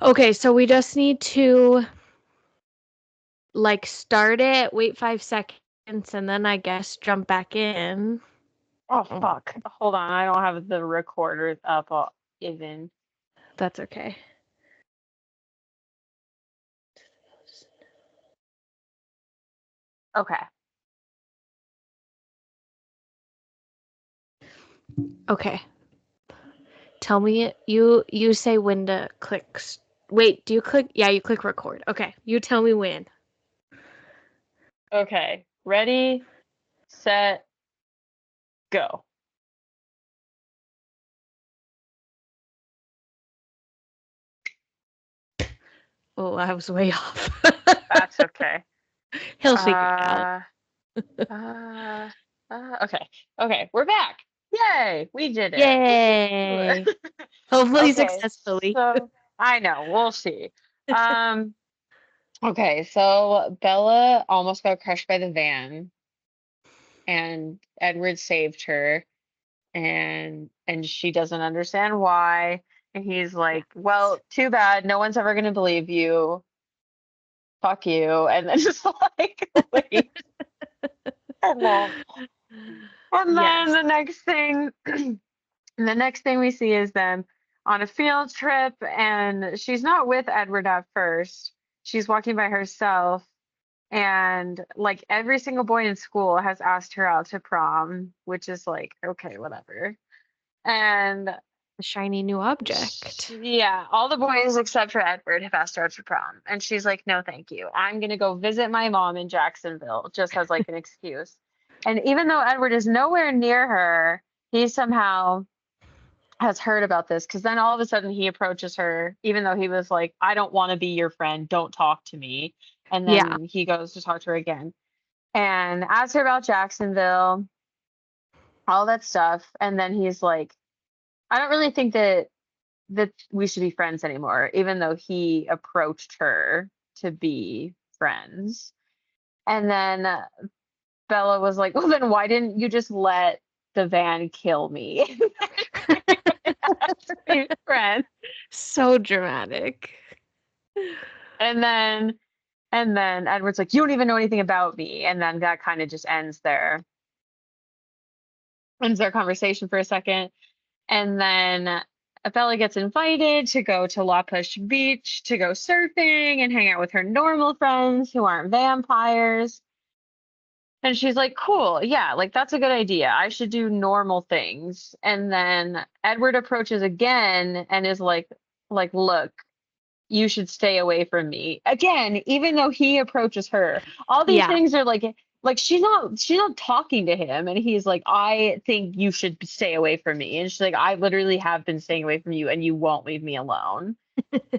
Okay, so we just need to like start it, wait 5 seconds, and then I guess jump back in. Oh Oh, fuck. Hold on, I don't have the recorder up even. that's okay. Okay. Okay. Tell me you say when to click. Wait, do you click? Yeah, you click record. Okay. You tell me when. Okay. Ready, set, go. Oh, I was way off. That's okay. He'll figure it out. Uh, uh, okay. Okay, we're back. Yay, we did it. Woo. Yay. Hopefully Okay, successfully. so I know, we'll see. Um, okay, so Bella almost got crushed by the van and Edward saved her and she doesn't understand why. And he's like, Yes. "Well, too bad. No one's ever gonna believe you. Fuck you." And then just like wait. And then and then Yes. the next thing the next thing we see is them on a field trip and she's not with Edward at first. She's walking by herself and like every single boy in school has asked her out to prom, which is like, okay, whatever. And The shiny new object. yeah, all the boys except for Edward have asked her out to prom. And she's like, no, thank you. I'm gonna go visit my mom in Jacksonville, just as like an excuse. And even though Edward is nowhere near her, he somehow has heard about this because then all of a sudden he approaches her, even though he was like, I don't want to be your friend, don't talk to me. And Yeah. then he goes to talk to her again and asks her about Jacksonville, all that stuff. And then he's like, I don't really think that we should be friends anymore, even though he approached her to be friends. And then Bella was like, well, then why didn't you just let the van kill me? Be friends. So dramatic. And then Edward's like, you don't even know anything about me. And then that kind of just ends their conversation for a second. And then Bella gets invited to go to La Push Beach to go surfing and hang out with her normal friends who aren't vampires. And she's like, cool, yeah, like that's a good idea. I should do normal things. And then Edward approaches again and is like, look, you should stay away from me. Again, even though he approaches her. All these Yeah. things are like she's not talking to him and he's like, I think you should stay away from me. And she's like, I literally have been staying away from you and you won't leave me alone.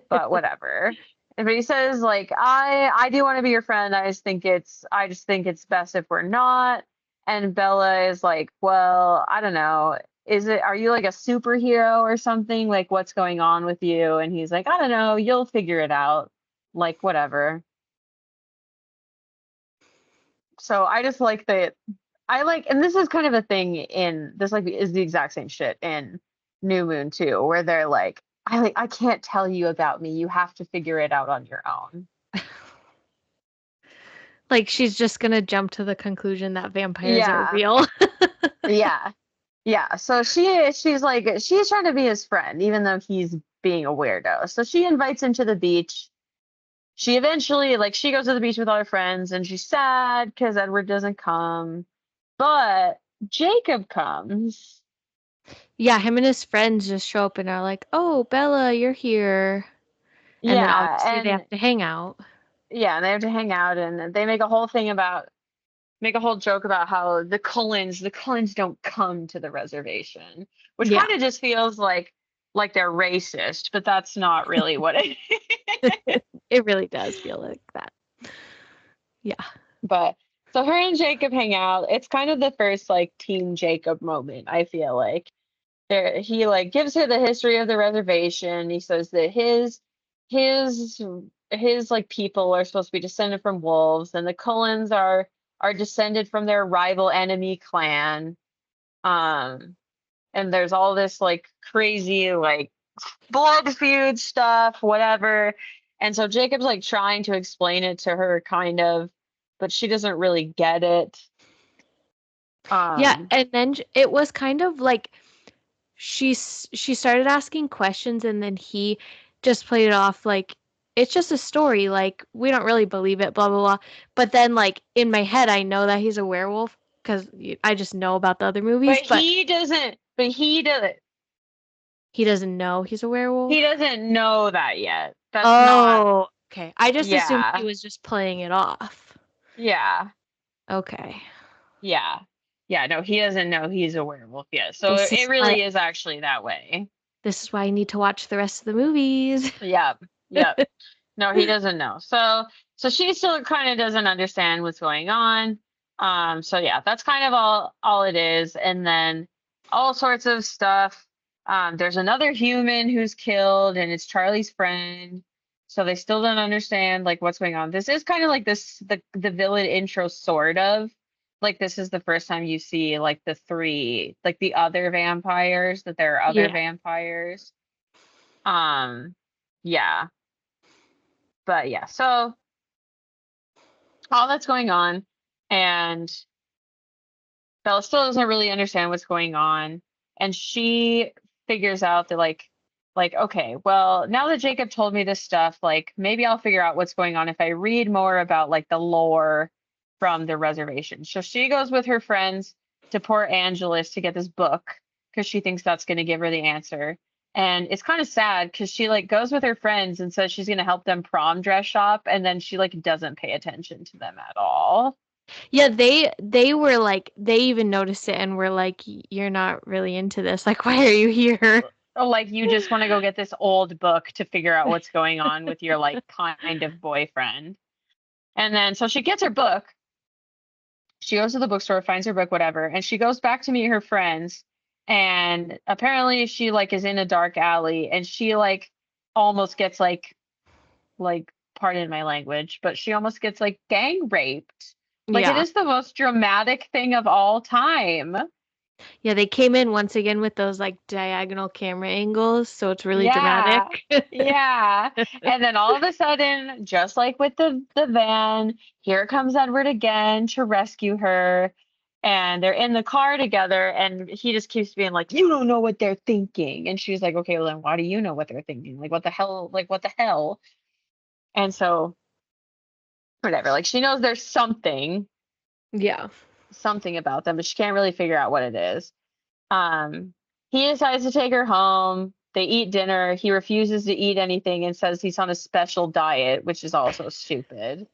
But whatever. But he says like, I do want to be your friend. I just think it's best if we're not. And Bella is like, well, I don't know. Are you like a superhero or something? Like what's going on with you? And he's like, I don't know, you'll figure it out. Like whatever. So I just like that I like, and this is kind of a thing in this, like, is the exact same shit in New Moon too, where they're like, I can't tell you about me. You have to figure it out on your own. Like she's just gonna jump to the conclusion that vampires are Yeah, real. yeah, yeah. So she's like she's trying to be his friend, even though he's being a weirdo. So she invites him to the beach. She eventually like she goes to the beach with all her friends, and she's sad because Edward doesn't come, but Jacob comes. Yeah, him and his friends just show up and are like, "Oh, Bella, you're here." And then Yeah, obviously they have to hang out. and they have to hang out, and they make a whole joke about how the Cullens don't come to the reservation, which Yeah. kind of just feels like they're racist, but that's not really what it is. It really does feel like that. Yeah. But so her and Jacob hang out. It's kind of the first like Team Jacob moment, I feel like. He like gives her the history of the reservation. He says that his his like people are supposed to be descended from wolves, and the Cullens are descended from their rival enemy clan. Um, and there's all this like crazy like blood feud stuff, whatever. And so Jacob's like trying to explain it to her kind of, but she doesn't really get it. Yeah, Um, and then it was kind of like she started asking questions and then he just played it off like it's just a story, like we don't really believe it, blah blah blah. But then like in my head I know that he's a werewolf because I just know about the other but movies, but he doesn't know he's a he werewolf. doesn't know that yet. That's not, Oh, okay. I just assumed he yeah, was just playing it off. yeah, Okay. yeah. Yeah, no, he doesn't know he's a werewolf yet. So This it is why really is actually that way. I need to watch the rest of the movies. Yep. Yep. No, he doesn't know. So she still kind of doesn't understand what's going on. So yeah, that's kind of all it is. And then all sorts of stuff. There's another human who's killed, and it's Charlie's friend. So they still don't understand like what's going on. This is kind of like the villain intro, sort of. Like this is the first time you see like the three, like the other vampires, that there are other Yeah. vampires. Um, yeah. But yeah, so all that's going on, and Bella still doesn't really understand what's going on, and she figures out that like okay, well, now that Jacob told me this stuff, like maybe I'll figure out what's going on if I read more about like the lore from the reservation. So she goes with her friends to Port Angeles to get this book because she thinks that's going to give her the answer. And it's kind of sad because she like goes with her friends and says she's going to help them prom dress shop, and then she like doesn't pay attention to them at all. Yeah, they were like they even noticed it and were like you're not really into this. Like why are you here? Like you just want to go get this old book to figure out what's going on with your like kind of boyfriend. And then so she gets her book. She goes to the bookstore, finds her book, whatever, and she goes back to meet her friends. And apparently she like is in a dark alley, and she like almost gets like pardon my language, but she almost gets like gang raped. Like it Yeah. is the most dramatic thing of all time. Yeah, they came in once again with those like diagonal camera angles, so it's really dramatic. Yeah. Yeah. And then all of a sudden, just like with the van, here comes Edward again to rescue her. And they're in the car together, and he just keeps being like, "You don't know what they're thinking." And she's like, "Okay, well then why do you know what they're thinking? Like what the hell? Like what the hell?" And so whatever, like she knows there's Yeah. something about them, but she can't really figure out what it is. Um, he decides to take her home. They eat dinner. He refuses to eat anything and says he's on a special diet, which is also stupid.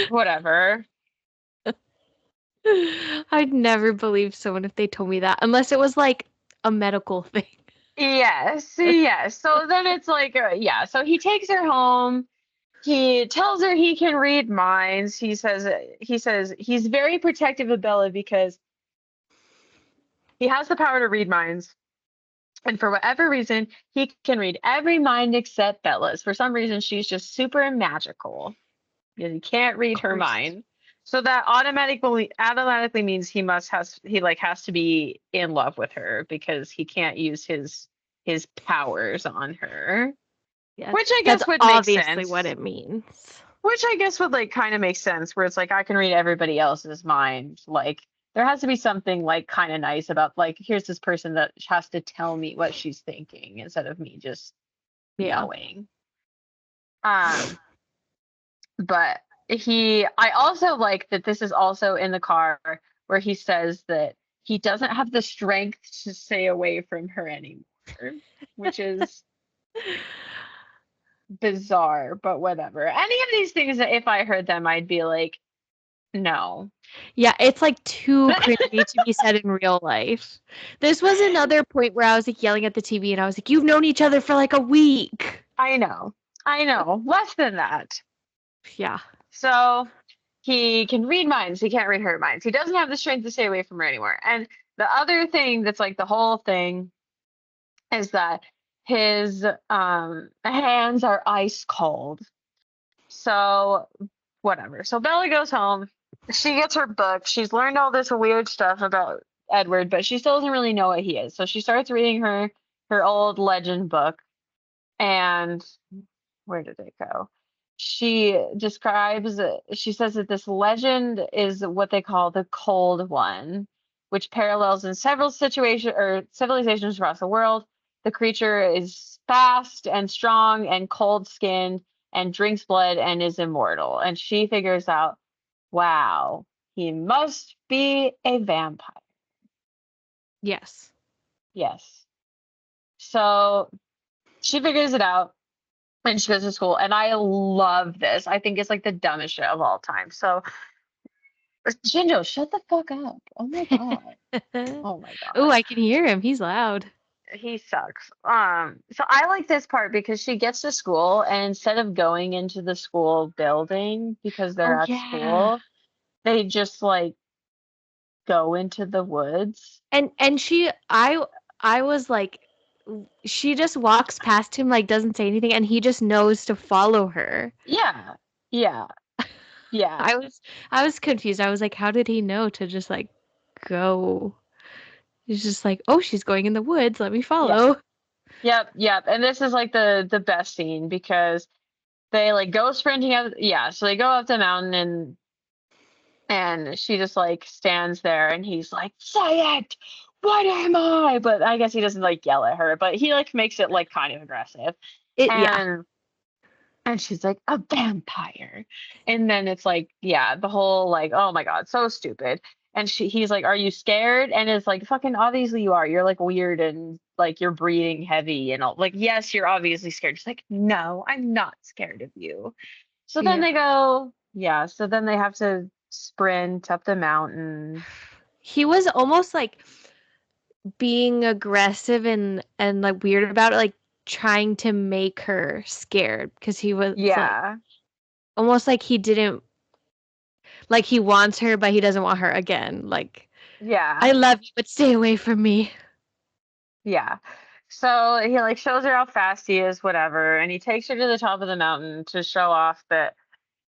Whatever. I'd never believe someone if they told me that, unless it was like a medical thing. Yes, yes. So then it's like, yeah. So he takes her home. He tells her he can read minds. He says he's very protective of Bella because he has the power to read minds. And for whatever reason, he can read every mind except Bella's. For some reason, she's just super magical because he can't read Of her course. mind. So that automatically means he has to be in love with her because he can't use his powers on her. Yeah, Which I that's guess would make obviously what sense. it means. Which I guess would like kind of make sense where it's like I can read everybody else's mind. Like there has to be something like kind of nice about like here's this person that has to tell me what she's thinking instead of me just Yeah. knowing. Um, but I also like that this is also in the car where he says that he doesn't have the strength to stay away from her anymore, which is bizarre, but whatever. Any of these things that if I heard them, I'd be like, no. Yeah, it's like too cringy to be said in real life. This was another point where I was like yelling at the TV and I was like, "You've known each other for like a week." I know. I know. Less than that. Yeah. So he can read minds. He can't read her minds. He doesn't have the strength to stay away from her anymore. And the other thing that's like the whole thing is that his hands are ice cold. So whatever. So Bella goes home. She gets her book. She's learned all this weird stuff about Edward, but she still doesn't really know what he is. So she starts reading her her old legend book, and where did it go? She describes, she says that this legend is what they call the Cold One, which parallels in several situations or civilizations across the world. The creature is fast and strong and cold-skinned and drinks blood and is immortal. And she figures out, wow, he must be a vampire. Yes. Yes. So she figures it out and she goes to school. And I love this. I think it's like the dumbest shit of all time. So Shinjo, shut the fuck up. Oh my God. Oh my Oh, God. I can hear him. He's loud. He sucks. So I like this part because she gets to school and instead of going into the school building because they're Oh at yeah. school, they just like go into the woods. And I was like she just walks past him like doesn't say anything and he just knows to follow her. Yeah. Yeah. Yeah. I was confused. I was like, how did he know to just like go? He's just like, oh, she's going in the woods. Let me Yeah. follow. Yep. Yep. And this is like the best scene because they like go sprinting up. Yeah. So they go up the mountain and she just like stands there and he's like, say it. What am I? But I guess he doesn't like yell at her, but he like makes it like kind of aggressive. Yeah. And she's like, a vampire. And then it's like, yeah, the whole like, oh my God, so stupid. And he's like, are you scared? And it's like, fucking obviously you are. You're like weird and like you're breathing heavy and all. Like, yes, you're obviously scared. She's like, no, I'm not scared of you. So then Yeah. they go, yeah. So then they have to sprint up the mountain. He was almost like being aggressive and like weird about it, like trying to make her scared because he was like Yeah. almost like he didn't like he wants her but he doesn't want her again. Like, I Yeah. love you, but stay away from me. Yeah. So he like shows her how fast he is, whatever, and he takes her to the top of the mountain to show off that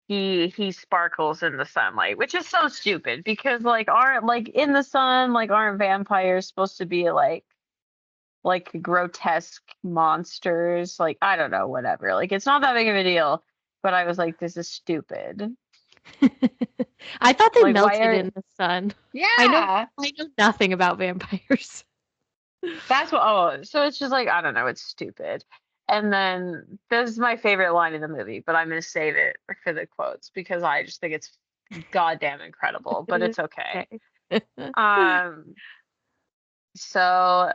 he sparkles in the sunlight, which is so stupid because like aren't like in the sun, like aren't vampires supposed to be like grotesque monsters? Like I don't know, whatever. Like it's not that big of a deal, but I was like, this is stupid. I thought they Like why melted are in the sun. I know yeah. I know nothing about vampires. That's what, oh, so it's just like, I don't know, it's stupid. And then this is my favorite line in the movie, but I'm going to save it for the quotes because I just think it's goddamn incredible, but it's okay. Okay. Um, so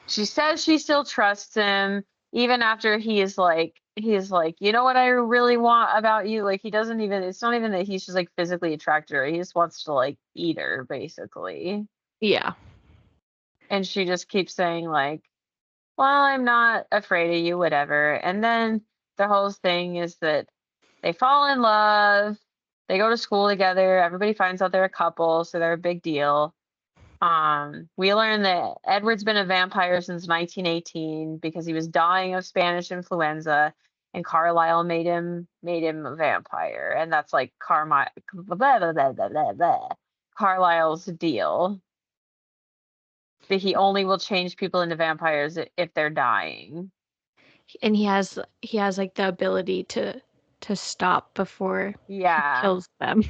she says she still trusts him even after he's like, you know what I really want about you? Like he doesn't even, it's not even that he's just like physically attracted to her. He just wants to like eat her basically. Yeah. And she just keeps saying like, well, I'm not afraid of you, whatever. And then the whole thing is that they fall in love, they go to school together, everybody finds out they're a couple, so they're a big deal. We learn that Edward's been a vampire since 1918 because he was dying of Spanish influenza, and Carlisle made him a vampire, and that's like Carlisle's deal. That he only will change people into vampires if they're dying. And he has like the ability to stop before he Yeah. kills them.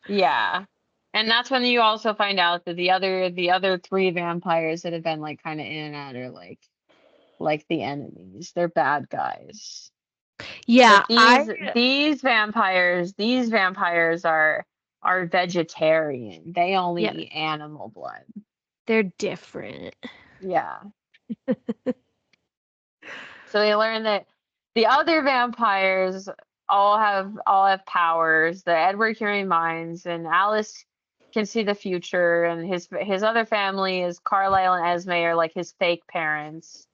Yeah. And that's when you also find out that the other three vampires that have been like kind of in and out are like the enemies. They're bad guys. Yeah, But these vampires are vegetarian. They only yeah, eat animal blood. they're different. Yeah. So they learn that the other vampires all have powers. The Edward can read minds, and Alice can see the future. And his other family is Carlisle and Esme are like his fake parents.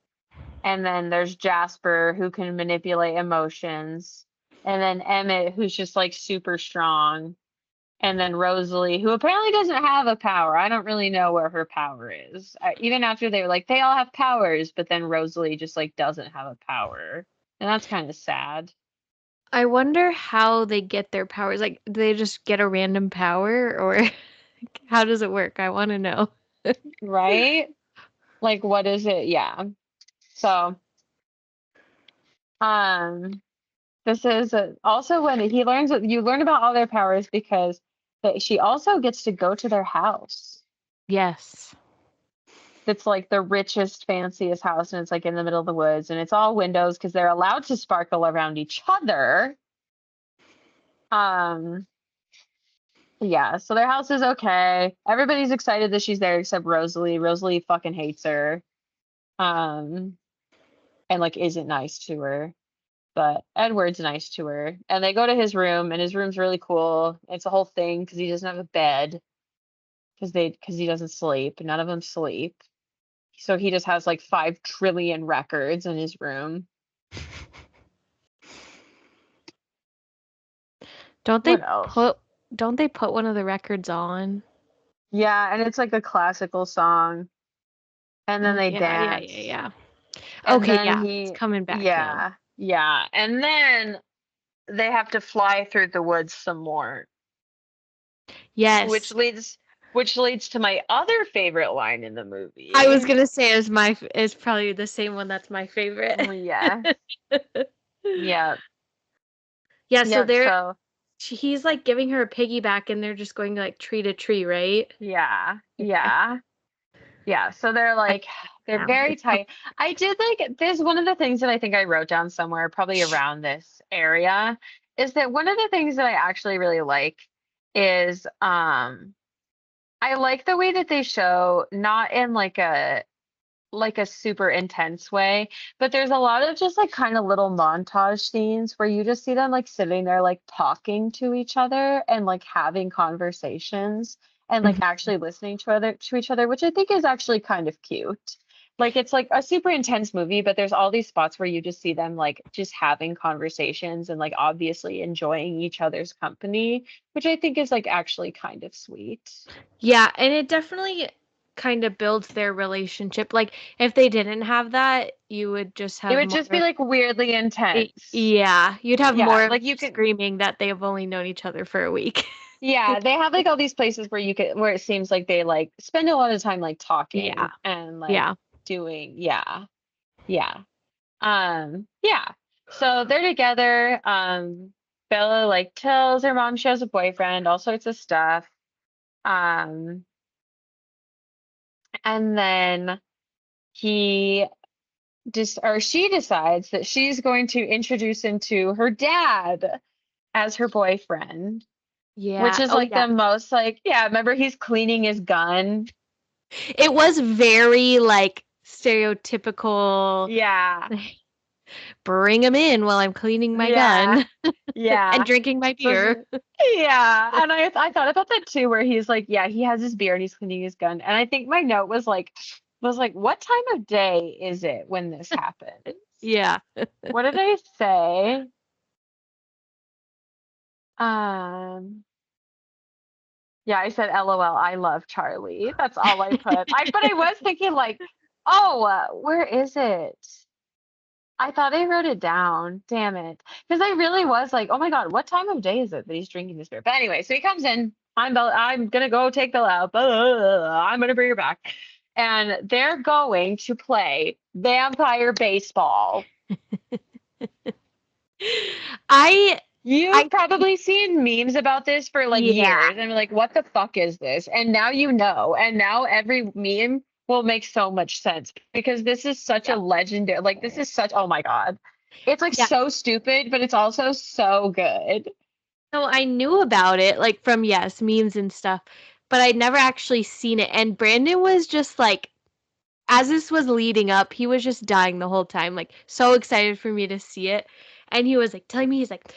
And then there's Jasper who can manipulate emotions. And then Emmett who's just like super strong. And then Rosalie, who apparently doesn't have a power. I don't really know where her power is. Even after they were like, they all have powers, but then Rosalie just like doesn't have a power. And that's kind of sad. I wonder how they get their powers. Like, do they just get a random power or how does it work? I want to know. Right? Like, what is it? Yeah. So, um, this is also when he learns that you learn about all their powers because she also gets to go to their house. Yes. It's like the richest, fanciest house, and it's like in the middle of the woods, and it's all windows because they're allowed to sparkle around each other. Um, yeah, so their house is okay. Everybody's excited that she's there except Rosalie. Rosalie fucking hates her. Um, and like isn't nice to her. But Edward's nice to her. And they go to his room, and his room's really cool. It's a whole thing because he doesn't have a bed because he doesn't sleep. None of them sleep. So he just has like 5 trillion records in his room. Don't they What else? put don't they put one of the records on? Yeah, and it's like a classical song. And then Oh they yeah, yeah, dance. yeah, yeah. And Okay, then yeah. It's he, coming back now. yeah, yeah. And then they have to fly through the woods some more, which Yes. leads which leads to my other favorite line in the I was movie. gonna say is probably the same one that's my favorite. Yeah. Yeah. Yeah, so Yep. So he's like giving her a piggyback and they're just going like tree to tree, right? yeah. Okay. Yeah. Yeah. So they're I like they're now. very tight. I did like there's one of the things that I think I wrote down somewhere, probably around this area, is that one of the things that I actually really like is I like the way that they show not in like a super intense way, but there's a lot of just like kind of little montage scenes where you just see them like sitting there like talking to each other and like having conversations and like Mhm. actually listening to each other, which I think is actually kind of cute. Like it's like a super intense movie, but there's all these spots where you just see them like just having conversations and like obviously enjoying each other's company, which I think is like actually kind of sweet. Yeah, and it definitely kind of builds their relationship. Like if they didn't have that, you would just It have would more just be like weirdly intense. yeah, you'd have Yeah, more of like you can. screaming that they've only known each other for a week. Yeah, they have like all these places where you could where it seems like they like spend a lot of time like Yeah. talking and like Yeah. doing yeah. Yeah. Yeah. So they're together. Bella like tells her mom she has a boyfriend, all sorts of stuff. Um and then he just or she decides that she's going to introduce him to her dad as her boyfriend, which Yeah. is Oh like yeah. the most like yeah, remember he's cleaning his gun. It was very like stereotypical Yeah. bring him in while I'm cleaning my Yeah. gun and Yeah. drinking my So beer. yeah, and I thought about that too, where he's like, yeah, he has his beer and he's cleaning his gun, and I think my note was like, what time of day is it when this happens? Yeah. What did I say? Um, yeah, I said, LOL, I love Charlie. That's all I put. But I was thinking like, oh, where is it? I thought I wrote it down. Damn it. Because I really was like, oh my God, what time of day is it that he's drinking this beer? But anyway, so he comes in. I'm gonna go take Bella out. I'm gonna bring her back. And they're going to play vampire baseball. I You've I probably seen memes about this for like yeah. years and you're like, what the fuck is this? And now you know. And now every meme will make so much sense because this is such a Yeah. legendary, like, this is such, oh my God. It's like Yeah. so stupid, but it's also so good. So I knew about it like from yes, memes and stuff, but I'd never actually seen it. And Brandon was just like as this was leading up, he was just dying the whole time, like so excited for me to see it. And he was like telling me, he's like,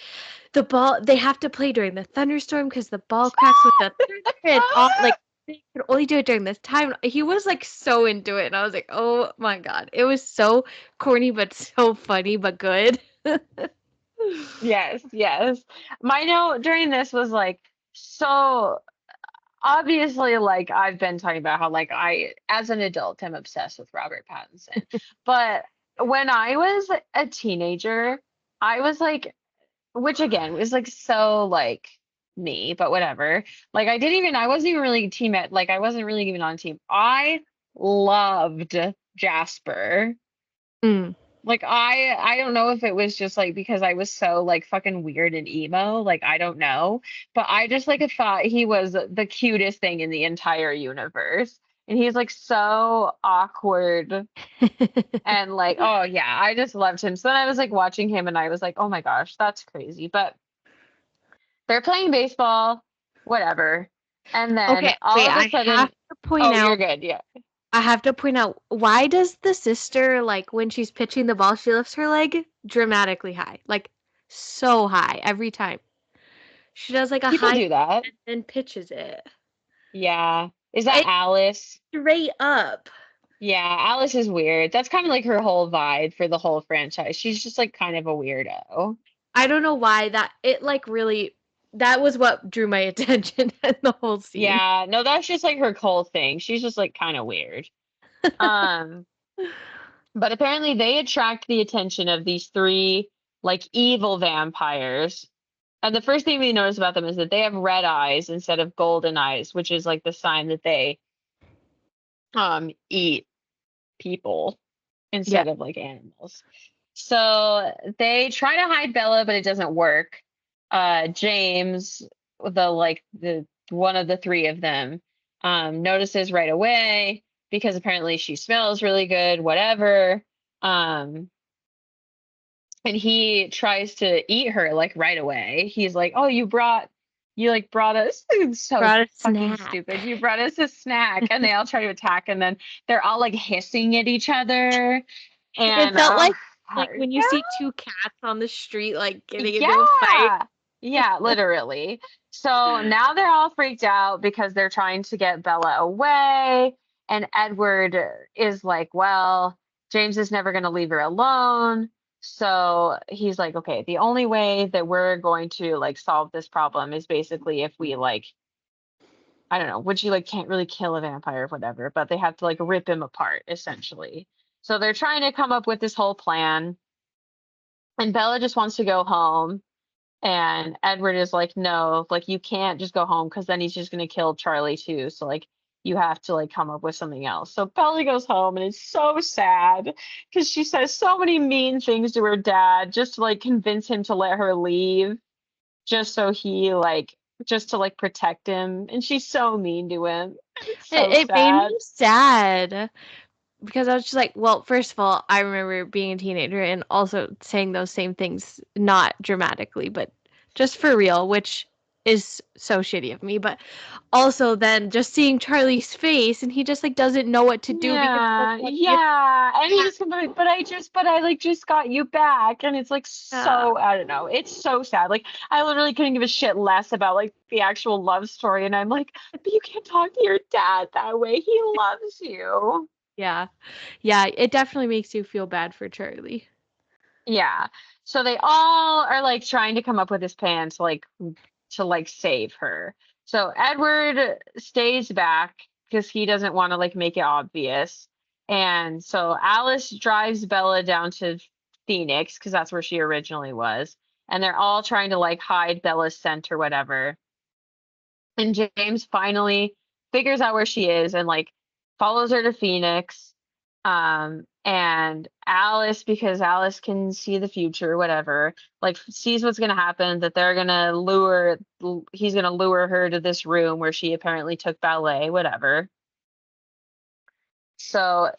the ball, they have to play during the thunderstorm because the ball cracks with the thunder and all like they can only do it during this time. He was like so into it, and I was like, oh my God. It was so corny, but so funny, but good. Yes, yes. My note during this was like, so obviously, like I've been talking about how like as an adult, I'm obsessed with Robert Pattinson. But when I was a teenager, I was like, which again was like so like me, but whatever. Like I wasn't even really team at like I wasn't really even on team. I loved Jasper. Mm. Like I don't know if it was just like because I was so like fucking weird and emo, like I don't know, but I just like thought he was the cutest thing in the entire universe. And he's like so awkward and like, oh yeah, I just loved him. So then I was like watching him and I was like, oh my gosh, that's crazy. But they're playing baseball, whatever. And then Okay, wait, all of a I have sudden, to point oh, you're out, good. Yeah. I have to point out, why does the sister, like, when she's pitching the ball, she lifts her leg dramatically high, like, so high every time. She does like a People high do that. and then pitches it. Yeah. Is that It's Alice? straight up. Yeah, Alice is weird. That's kind of like her whole vibe for the whole franchise. She's just like kind of a weirdo. I don't know why that it like really that was what drew my attention in the whole scene. Yeah, no, that's just like her whole thing. She's just like kind of weird. Um, but apparently they attract the attention of these three like evil vampires. And the first thing we notice about them is that they have red eyes instead of golden eyes, which is like the sign that they eat people Yeah. instead of like animals. So they try to hide Bella, but it doesn't work. James, the one of the three of them, notices right away because apparently she smells really good, whatever. Um, and he tries to eat her like right away. He's like, "Oh, you like brought us it's so Brought a fucking snack. stupid. You brought us a snack." And they all try to attack, and then they're all like hissing at each other. It And felt oh, like when you yeah, see two cats on the street like getting into a fight. yeah, yeah, literally. So now they're all freaked out because they're trying to get Bella away. And Edward is like, well, James is never going to leave her alone. So he's like, okay, the only way that we're going to like solve this problem is basically if we like, I don't know, which you like can't really kill a vampire or whatever, but they have to like rip him apart essentially. So they're trying to come up with this whole plan. And Bella just wants to go home. And Edward is like, no, like you can't just go home because then he's just gonna kill Charlie too. So like you have to like come up with something else. So Bella goes home and it's so sad because she says so many mean things to her dad just to like convince him to let her leave, just so he like just to like protect him. And she's so mean to him. It's so It made sad. me sad because I was just like, well, first of all, I remember being a teenager and also saying those same things, not dramatically, but just for real, which is so shitty of me. But also then just seeing Charlie's face and he just like doesn't know what to do because Yeah, like it's yeah. And he's just gonna be like, but I like just got you back. And it's like uh, so, I don't know. It's so sad. Like I literally couldn't give a shit less about like the actual love story. And I'm like, but you can't talk to your dad that way. He loves you. yeah. Yeah, it definitely makes you feel bad for Charlie. Yeah. So they all are like trying to come up with this plan to like save her. So Edward stays back because he doesn't want to like make it obvious. And so Alice drives Bella down to Phoenix because that's where she originally was. And they're all trying to like hide Bella's scent or whatever. And James finally figures out where she is and like follows her to Phoenix. And Alice, because Alice can see the future, whatever, like sees what's gonna happen, that they're gonna he's gonna lure her to this room where she apparently took ballet, whatever. So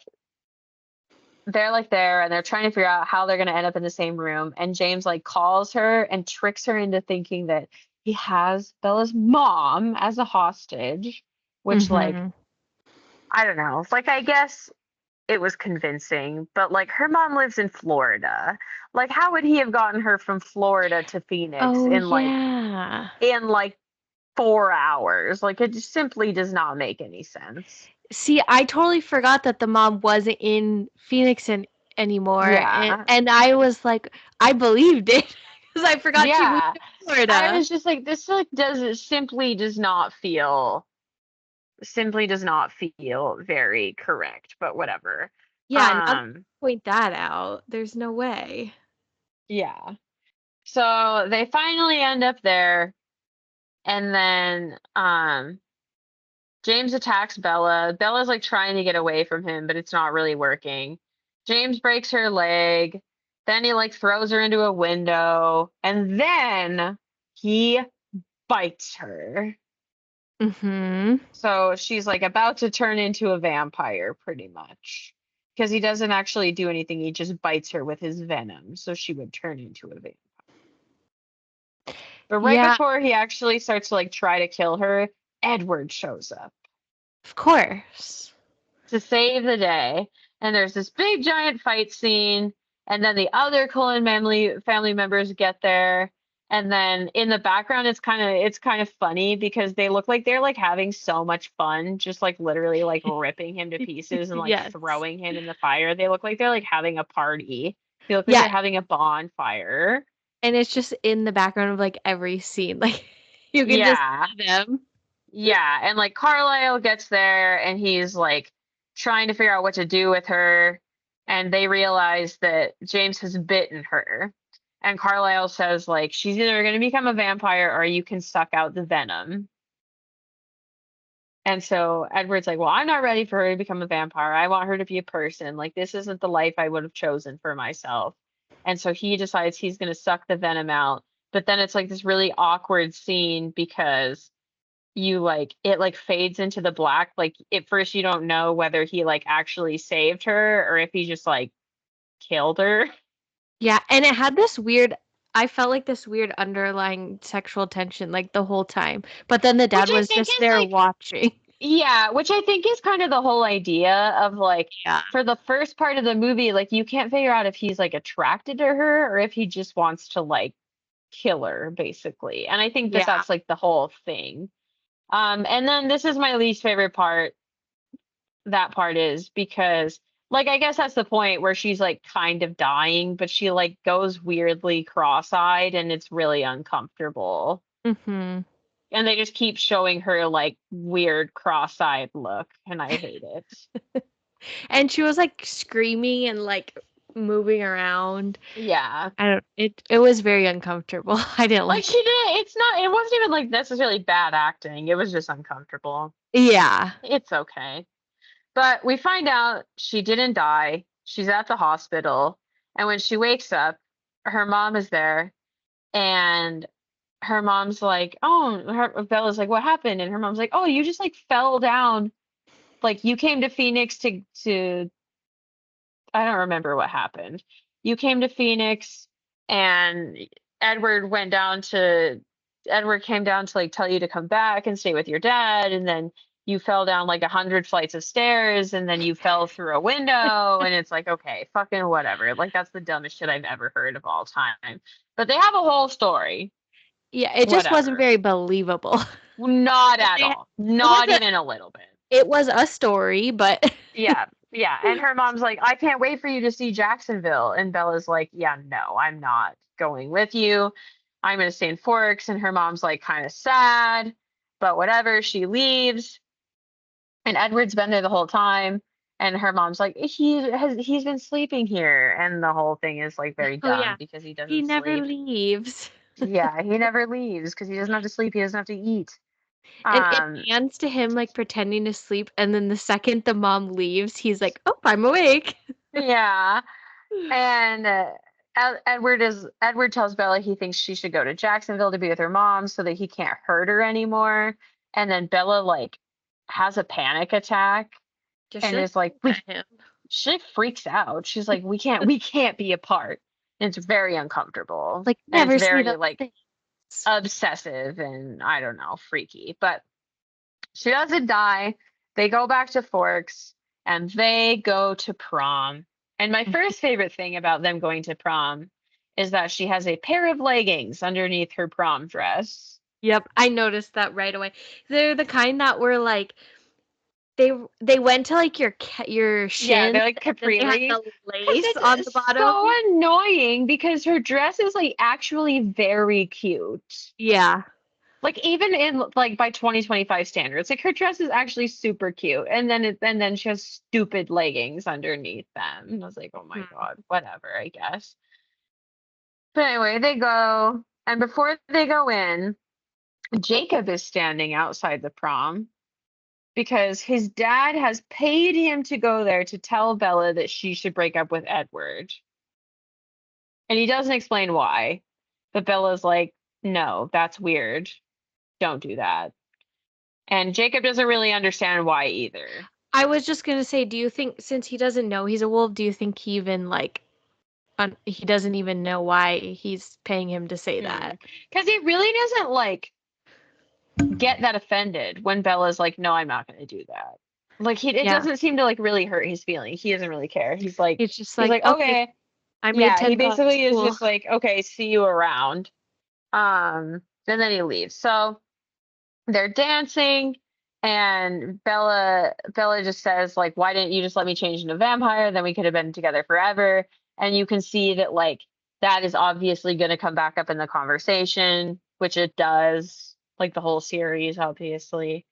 they're like there and they're trying to figure out how they're gonna end up in the same room. And James like calls her and tricks her into thinking that he has Bella's mom as a hostage, which like Mhm. I don't know. Like I guess it was convincing, but like her mom lives in Florida. Like how would he have gotten her from Florida to Phoenix Oh yeah. in like 4 hours? Like it just simply does not make any sense. See, I totally forgot that the mom wasn't in Phoenix anymore, Yeah. and I was like, I believed it because I forgot she moved Yeah. to I Florida. was just like this like does simply does not feel very correct, but whatever. Yeah, now that you Um point that out, there's no way. yeah. So they finally end up there and then James attacks Bella. Bella's like trying to get away from him, but it's not really working. James breaks her leg. Then he like throws her into a window, and then he bites her. Mm-hmm. So she's like about to turn into a vampire, pretty much. Because he doesn't actually do anything, he just bites her with his venom, so she would turn into a vampire. But right Yeah, before he actually starts to like try to kill her, Edward shows up of course. to save the day. And there's this big giant fight scene, and then the other Cullen family members get there. And then in the background it's kind of funny because they look like they're like having so much fun, just like literally like ripping him to pieces and like Yes. throwing him in the fire. They look like they're like having a party. They look like Yeah, they're having a bonfire. and it's just in the background of like every scene. Like you can just Yeah. see them. Yeah, and like Carlisle gets there and he's like trying to figure out what to do with her, and they realize that James has bitten her. And Carlisle says like she's either going to become a vampire or you can suck out the venom. And so Edward's like, "Well, I'm not ready for her to become a vampire. I want her to be a person. Like this isn't the life I would have chosen for myself." And so he decides he's going to suck the venom out. But then it's like this really awkward scene because you like it like fades into the black. Like at first you don't know whether he like actually saved her or if he just like killed her. Yeah, and it had this weird I felt like this weird underlying sexual tension like the whole time. But then the Which dad I was think just is there like, watching. yeah, which I think is kind of the whole idea of like Yeah. for the first part of the movie, like you can't figure out if he's like attracted to her or if he just wants to like kill her, basically. And I think that Yeah. that's like the whole thing. And then this is my least favorite part. That part is because like I guess that's the point where she's like kind of dying, but she like goes weirdly cross-eyed and it's really uncomfortable. Mhm. And they just keep showing her like weird cross-eyed look and I hate it. And she was like screaming and like moving around. Yeah. I don't it was very uncomfortable. I didn't Like like she did it wasn't even like necessarily bad acting. It was just uncomfortable. it. Yeah. It's okay. But we find out she didn't die. She's at the hospital. And when she wakes up, her mom is there. And her mom's like, oh, Bella's like, what happened? And her mom's like, oh, you just like fell down. Like you came to Phoenix to I don't remember what happened. You came to Phoenix and Edward went down to Edward came down to like tell you to come back and stay with your dad, and then you fell down like 100 flights of stairs and then you fell through a window and it's like okay fucking whatever, like that's the dumbest shit I've ever heard of all time, but they have a whole story. Yeah, it just wasn't Whatever. very believable. Not at It all. Not was even a little bit. it was a story, but Yeah. Yeah. And her mom's like, I can't wait for you to see Jacksonville. And Bella's like, yeah, no, I'm not going with you. I'm going to stay in Forks. And her mom's like, kind of sad, but whatever. She leaves. And Edward's been there the whole time. And her mom's like, he's been sleeping here. And the whole thing is like very oh dumb yeah, because he he doesn't never sleep. leaves. Yeah, he never leaves because he doesn't have to sleep. He doesn't have to eat. And it Um, pans to him like pretending to sleep, and then the second the mom leaves, he's like, "Oh, I'm awake." yeah. And Edward tells Bella he thinks she should go to Jacksonville to be with her mom so that he can't hurt her anymore. And then Bella like has a panic attack Just and she like is like at him. she freaks out. She's like we can't be apart. And it's very uncomfortable. Like And it's never say very those like things. obsessive and I don't know, freaky. But she doesn't die. They go back to Forks and they go to prom. And my first favorite thing about them going to prom is that she has a pair of leggings underneath her prom dress. Yep, I noticed that right away. They're the kind that were like they went to like your Yeah, shins, they're like and then capri they had leggings. the Because lace on the it's bottom. so annoying because her dress is like actually very cute. Yeah. Like even in like by 2025 standards, like her dress is actually super cute. And then she has stupid leggings underneath them. And I was like, oh my Mhm. God, whatever, I guess. But anyway, they go, and before they go in, Jacob is standing outside the prom because his dad has paid him to go there to tell Bella that she should break up with Edward. And he doesn't explain why. But Bella's like, no, that's weird. Don't do that. And Jacob doesn't really understand why either. I was just gonna say, do you think since he doesn't know he's a wolf, do you think he even like he doesn't even know why he's paying him to say that? Because he really doesn't like get that offended when Bella's like, no, I'm not gonna do that. Like it Yeah. doesn't seem to like really hurt his feelings. He doesn't really care. He's just He's like, like, okay, okay. I made Yeah, he $10. basically is Cool. just like, okay, see you around. And then he leaves. So they're dancing and Bella just says like, why didn't you just let me change into a vampire? Then we could have been together forever. And you can see that like that is obviously going to come back up in the conversation, which it does, like the whole series, obviously.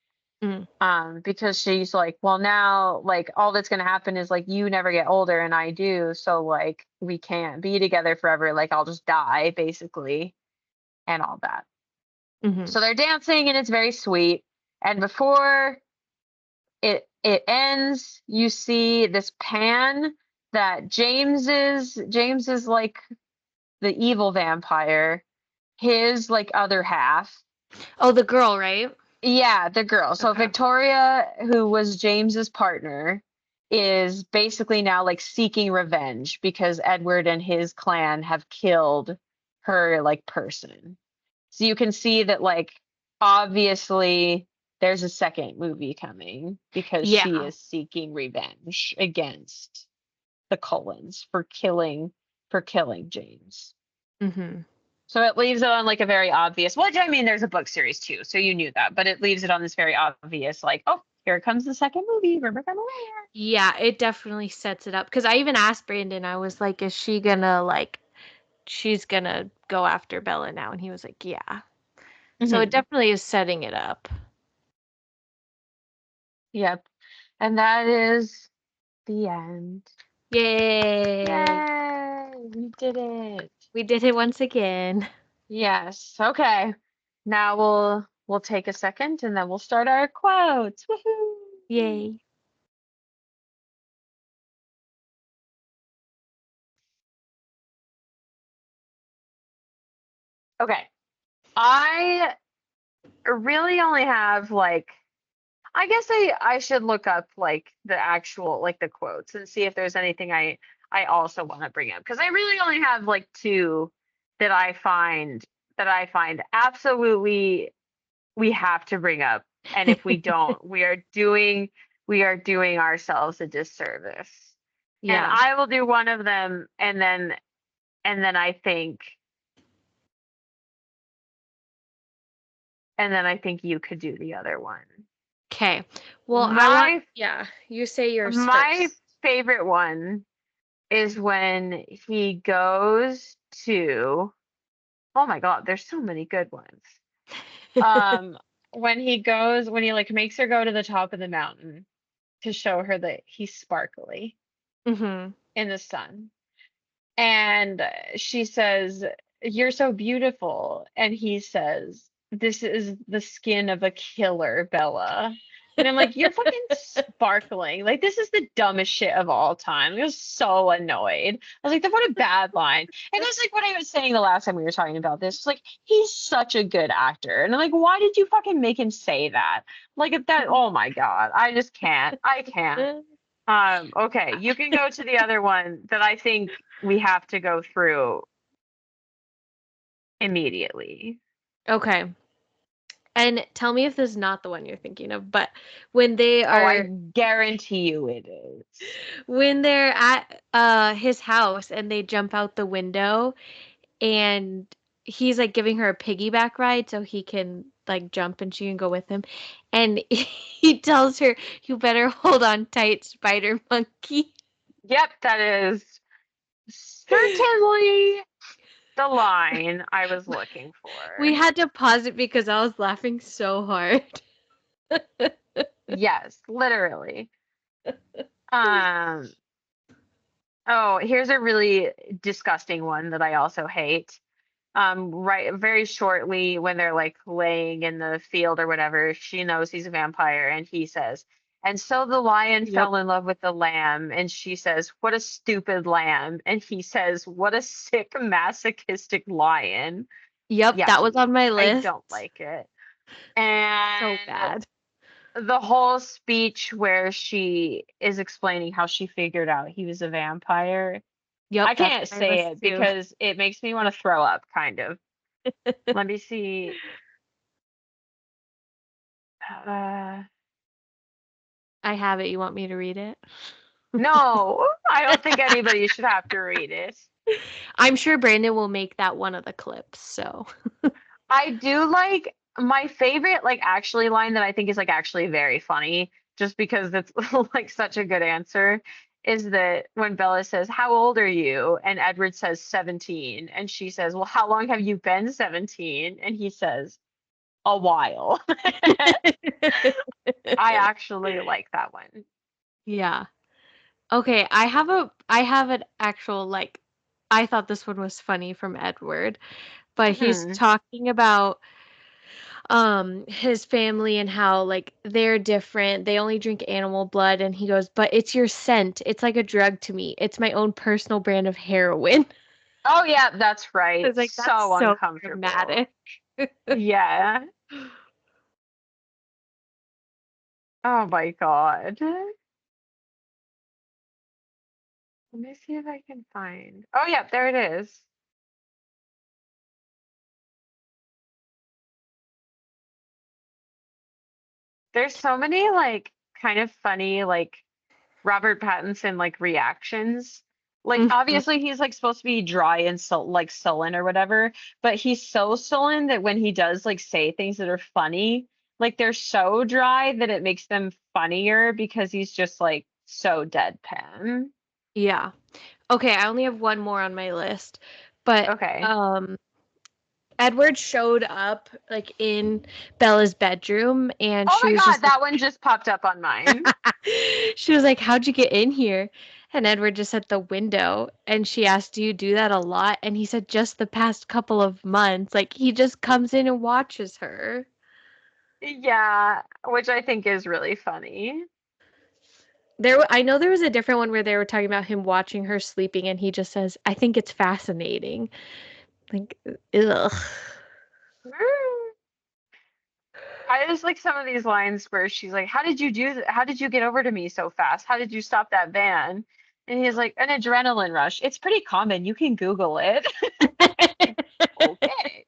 Mm. Because she's like, well, now like all that's going to happen is like you never get older and I do, so like we can't be together forever, like I'll just die basically, and all that. Hmm. So they're dancing and it's very sweet. And before it ends, you see this pan that James is like the evil vampire, his like other half. Oh, the girl, right? Yeah, the girl. So Okay. Victoria, who was James's partner, is basically now like seeking revenge because Edward and his clan have killed her like person. So you can see that like obviously there's a second movie coming because she Yeah. is seeking revenge against the Cullens for killing James. Hmm. So it leaves it on like a very obvious, well, I mean, there's a book series too, so you knew that, but it leaves it on this very obvious, like, oh, here comes the second movie. Rebecca Mayer. Yeah, it definitely sets it up. Because I even asked Brandon, I was like, is she gonna like, she's gonna go after Bella now? And he was like, yeah. So it Hmm. definitely is setting it up. Yep. And that is the end. Yay! Yay! We did it. We did it once again. Yes. Okay. Now we'll take a second and then we'll start our quotes. Woohoo! Yay. Okay. I really only have like I guess I should look up like the actual like the quotes and see if there's anything I also want to bring up because I really only have like two that I find absolutely we have to bring up, and if we don't we are doing ourselves a disservice. And Yeah. I will do one of them and then I think you could do the other one. Okay. Well, I want, My yeah, you say yours my first. favorite one is when he goes to, oh my God, there's so many good ones. Um, when he like makes her go to the top of the mountain to show her that he's sparkly Hmm. in the sun. And she says, "You're so beautiful." And he says, "This is the skin of a killer, Bella." And I'm like, "You're fucking sparkling. Like, this is the dumbest shit of all time." I was so annoyed. I was like, "What a bad line." And that's like what I was saying the last time we were talking about this. It's like, he's such a good actor. And I'm like, why did you fucking make him say that? Like, that, oh my God. I just can't. I can't. Okay, you can go to the other one that I think we have to go through immediately. Okay. And tell me if this is not the one you're thinking of, but when they Oh, I are guarantee you it is. when they're at his house and they jump out the window and he's like giving her a piggyback ride so he can like jump and she can go with him. And he tells her, "You better hold on tight, spider monkey." Yep, that is certainly the line I was looking We for. had to pause it because I was laughing so hard. Yes, literally. Um, oh, here's a really disgusting one that I also hate. right, very shortly when they're like laying in the field or whatever, she knows he's a vampire, and he says, and so the lion Yep. fell in love with the lamb, and she says, what a stupid lamb, and he says, what a sick masochistic lion. Yep, that was Yucky. on my I list. don't like it. So And bad. the whole speech where she is explaining how she figured out he was a vampire. I Yep, that's can't on my say list it too. because it makes me want to throw up, kind of. Let me see. Uh, I have it. You want me to read it? no, I don't think anybody should have to read it. I'm sure Brandon will make that one of the clips, so. I do like my favorite, like, actually line that I think is like actually very funny, just because it's like such a good answer, is that when Bella says, how old are you? And Edward says 17. And she says, well, how long have you been 17? And he says, a while. I actually like that one. Yeah. Okay, I have an actual like I thought this one was funny from Edward, but he's Hmm. talking about his family and how like they're different. They only drink animal blood and he goes, "But it's your scent. It's like a drug to me. It's my own personal brand of heroin." Oh, yeah, that's I right. was like, "That's So so uncomfortable. dramatic." Yeah. Oh my God. Let me see if I can find. Oh, yeah, there it is. There's so many like kind of funny like Robert Pattinson like reactions. Like Mhm. obviously he's like supposed to be dry and like sullen or whatever, but he's so sullen that when he does like say things that are funny, like they're so dry that it makes them funnier because he's just like so deadpan. Yeah. Okay, I only have one more on my list, but Okay. Edward showed up like in Bella's bedroom and Oh she my was God, just like that one just popped up on mine. she was like, "How'd you get in here?" And Edward just at the window and she asked, "Do you do that a lot?" And he said, "Just the past couple of months." Like he just comes in and watches her. Yeah, which I think is really funny. I know there was a different one where they were talking about him watching her sleeping and he just says, "I think it's fascinating." Like, ugh. I just like some of these lines where she's like, "How did you do that? How did you get over to me so fast? How did you stop that van?" And he's like, "An adrenaline rush. It's pretty common. You can Google it." Like, okay.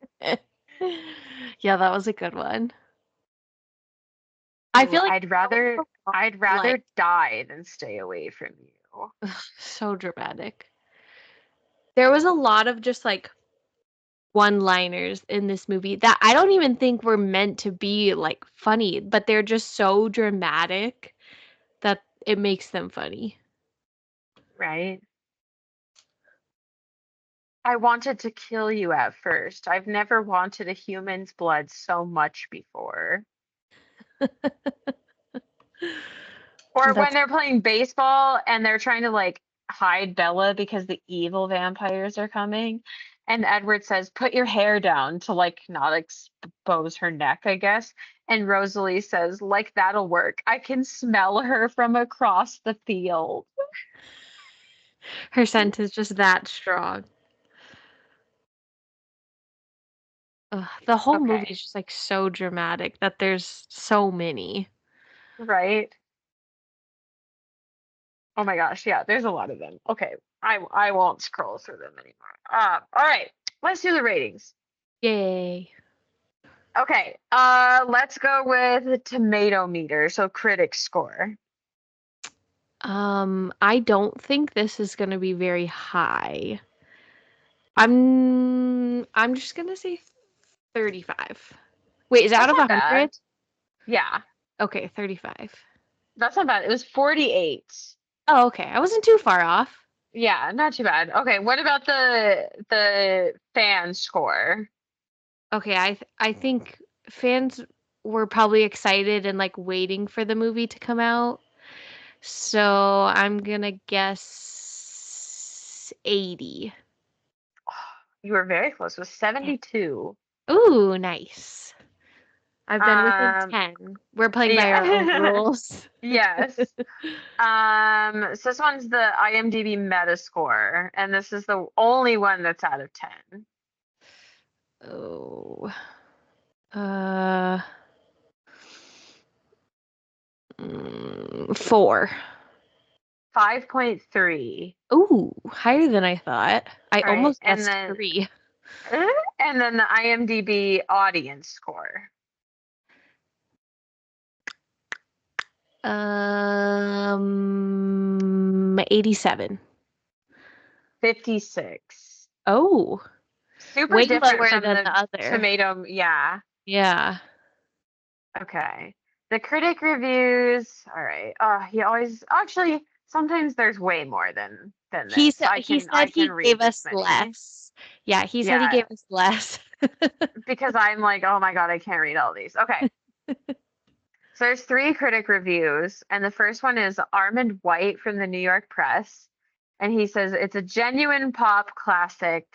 Yeah, that was a good one. I Ooh, feel like that was a lot I'd of, like rather die than stay away from you. so dramatic. There was a lot of just like one-liners in this movie that I don't even think were meant to be like funny, but they're just so dramatic that it makes them funny. Right? I wanted to kill you at first. I've never wanted a human's blood so much before. Or when That's they're playing baseball and they're trying to like hide Bella because the evil vampires are coming. And Edward says, put your hair down to like not expose her neck, I guess. And Rosalie says, like that'll work. I can smell her from across the field. her scent is just that strong. Ugh, the whole movie Okay. is just like so dramatic that there's so many. Right? Oh my gosh, yeah, there's a lot of them. Okay. I won't scroll through them anymore. All right. Let's do the ratings. Yay. Okay, let's go with tomato meter, so critic score. I don't think this is gonna be very high. I'm just gonna say 35. Wait, is it out That's of not 100? bad. Yeah, Okay, 35. that's not bad. It was 48. Oh, okay. I wasn't too far off. Yeah, not too bad. Okay, what about the fan score? Okay, I think fans were probably excited and like waiting for the movie to come out. So I'm gonna guess 80. You were very close with 72. Ooh, nice. I've been within Um, 10. We're playing by our own yeah. rules. Yes. So this one's the IMDb Metascore, and this is the only one that's out of 10. Oh. Uh, 4. 5.3. Ooh, higher than I thought. I All right, almost guessed 3. and then the IMDb audience score, 87. 56. Oh, Super way different lower from than the the other. tomato. Yeah. Yeah. Okay. The critic reviews. All right. Oh, he always actually sometimes there's way more than He this. said I he can said I can he read gave this us many. less. Yeah, he said he Yeah, gave us less. because I'm like, oh my God, I can't read all these. Okay. So there's three critic reviews, and the first one is Armand White from the New York Press, and he says it's a genuine pop classic.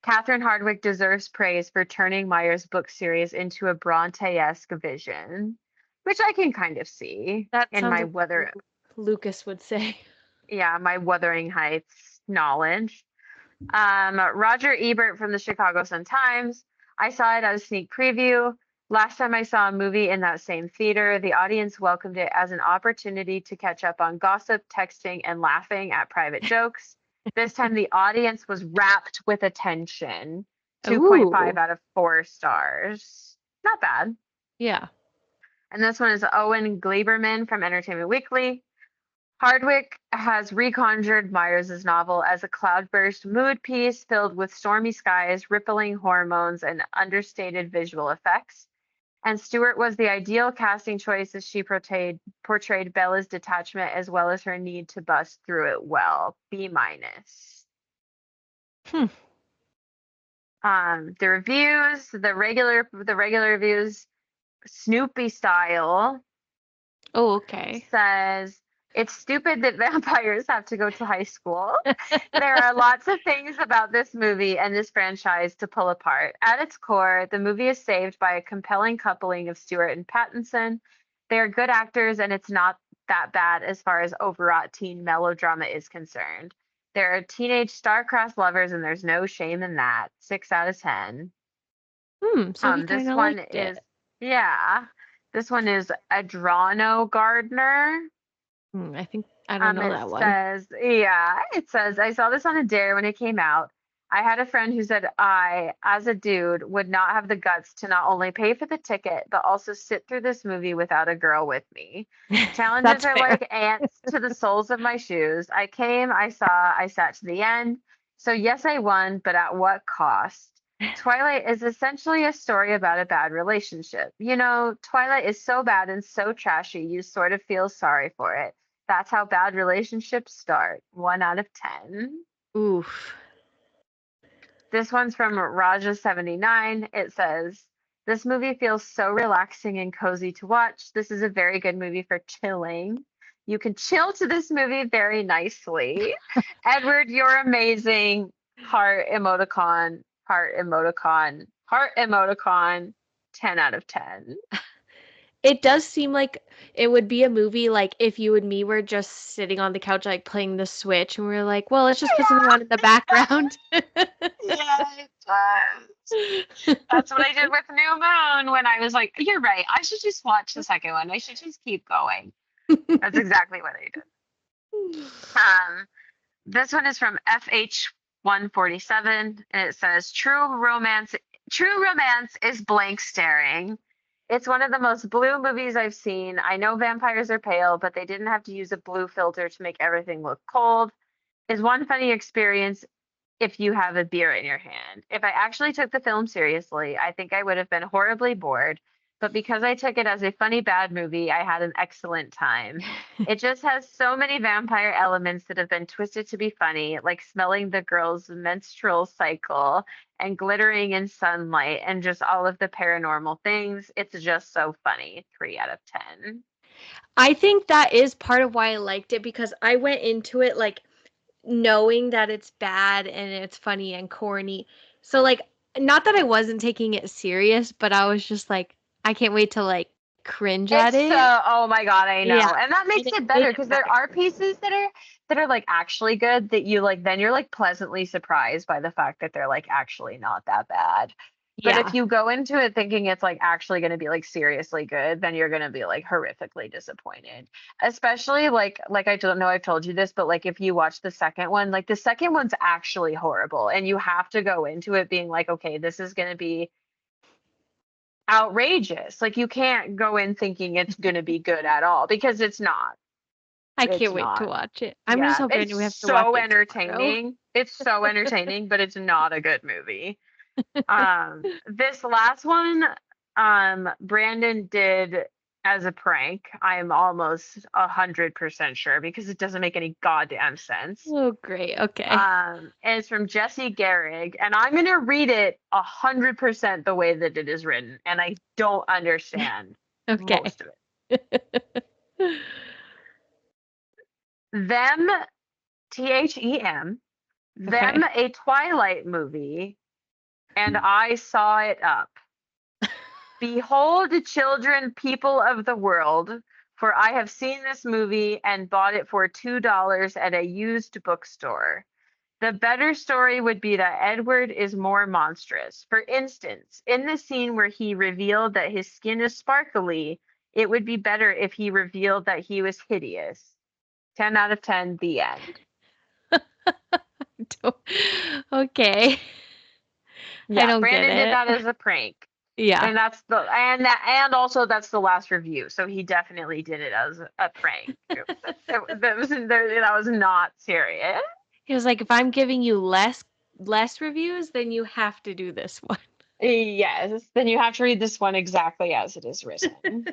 Catherine Hardwicke deserves praise for turning Meyer's book series into a Bronte-esque vision, which I can kind of see That in sounds my like what Lucas would say. yeah, my Wuthering Heights knowledge. Roger Ebert from the Chicago Sun-Times. I saw it as a sneak preview. Last time I saw a movie in that same theater, the audience welcomed it as an opportunity to catch up on gossip, texting, and laughing at private jokes. This time, the audience was rapt with attention. 2.5 Ooh, out of 4 stars. Not bad. yeah. And this one is Owen Gleiberman from Entertainment Weekly. Hardwick has reconjured Myers' novel as a cloudburst mood piece filled with stormy skies, rippling hormones, and understated visual effects. And Stewart was the ideal casting choice as she portrayed Bella's detachment as well as her need to bust through it well. B minus. Hmm. The regular reviews, Snoopy style, Oh, okay. says it's stupid that vampires have to go to high school. There are lots of things about this movie and this franchise to pull apart. At its core, the movie is saved by a compelling coupling of Stewart and Pattinson. They are good actors, and it's not that bad as far as overwrought teen melodrama is concerned. They're teenage star-crossed lovers, and there's no shame in that. 6 out of 10. So he kind This of one liked it. is, yeah, this one is Adrano Gardner. I don't know It that one. says, yeah, it says, I saw this on a dare when it came out. I had a friend who said I, as a dude, would not have the guts to not only pay for the ticket, but also sit through this movie without a girl with me. Challenges That's are fair. like ants to the soles of my shoes. I came, I saw, I sat to the end. So, yes, I won, but at what cost? Twilight is essentially a story about a bad relationship. You know, Twilight is so bad and so trashy, you sort of feel sorry for it. That's how bad relationships start. 1 out of 10. Oof. This one's from Raja79. It says, this movie feels so relaxing and cozy to watch. This is a very good movie for chilling. You can chill to this movie very nicely. Edward, you're amazing. Heart emoticon, heart emoticon, heart emoticon. 10 out of 10. It does seem like it would be a movie like if you and me were just sitting on the couch like playing the Switch and we are like, well, let's just put something on in the background. Yeah, it does. That's what I did with New Moon when I was like, you're right. I should just watch the second one. I should just keep going. That's exactly what I did. Um, this one is from FH147, and it says true romance is blank staring. It's one of the most blue movies I've seen. I know vampires are pale, but they didn't have to use a blue filter to make everything look cold. Is one funny experience if you have a beer in your hand. If I actually took the film seriously, I think I would have been horribly bored. But because I took it as a funny bad movie, I had an excellent time. It just has so many vampire elements that have been twisted to be funny, like smelling the girl's menstrual cycle and glittering in sunlight and just all of the paranormal things. It's just so funny. 3 out of 10. I think that is part of why I liked it because I went into it like knowing that it's bad and it's funny and corny. So like not that I wasn't taking it serious, but I was just like I can't wait to like cringe at It's so, it. oh my God, I Yeah. know. And that And makes it it made better it because there are better. pieces that are like actually good that you like then you're like pleasantly surprised by the fact that they're like actually not that bad. But if Yeah. you go into it thinking it's like actually going to be like seriously good, then you're going to be like horrifically disappointed. Especially like I don't know I've told you this, but like if you watch the second one, like the second one's actually horrible and you have to go into it being like, okay, this is going to be outrageous. Like you can't go in thinking it's going to be good at all because it's not. I It's can't wait to not. watch it. I'm just Yeah, hoping it's we have to watch so it tomorrow. entertaining. It's so entertaining, but it's not a good movie. This last one, Brandon did as a prank. I'm almost 100% sure because it doesn't make any goddamn sense. Oh, great. Okay. And it's from Jesse Garrig, and I'm gonna read it 100% the way that it is written, and I don't understand Okay. most of it. Them, THEM, them Okay. a Twilight movie, and I saw it up. Behold, children, people of the world, for I have seen this movie and bought it for $2 at a used bookstore. The better story would be that Edward is more monstrous. For instance, in the scene where he revealed that his skin is sparkly, it would be better if he revealed that he was hideous. 10 out of 10, the end. Don't- Okay. I Yeah, don't get Brandon did it. that as a prank. Yeah. And that's the and also that's the last review. So he definitely did it as a prank. That was not serious. He was like, if I'm giving you less reviews, then you have to do this one. Yes, then you have to read this one exactly as it is written.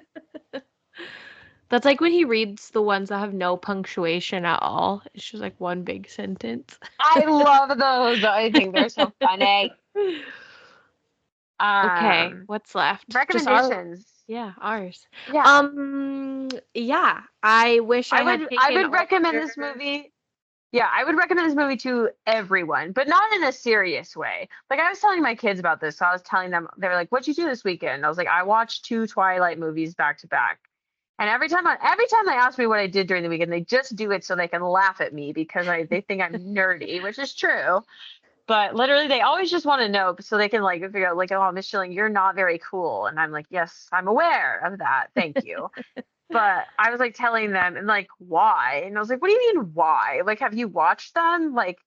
That's like when he reads the ones that have no punctuation at all. It's just like one big sentence. I love those. I think they're so funny. Okay, Um, what's left? Just our, recommendations. yeah, ours. Yeah, Yeah, I wish I had I taken would recommend older. this movie. Yeah, I would recommend this movie to everyone, but not in a serious way. Like I was telling my kids about this, so I was telling them they were like, "What'd you do this weekend?" I was like, "I watched two Twilight movies back to back." And every time they ask me what I did during the weekend, they just do it so they can laugh at me because they think I'm nerdy, which is true. But literally, they always just want to know so they can like figure out like, "Oh, Miss Schilling, you're not very cool," and I'm like, "Yes, I'm aware of that. Thank you." But I was like telling them and like why? And I was like, what do you mean why? Like, have you watched them? Like,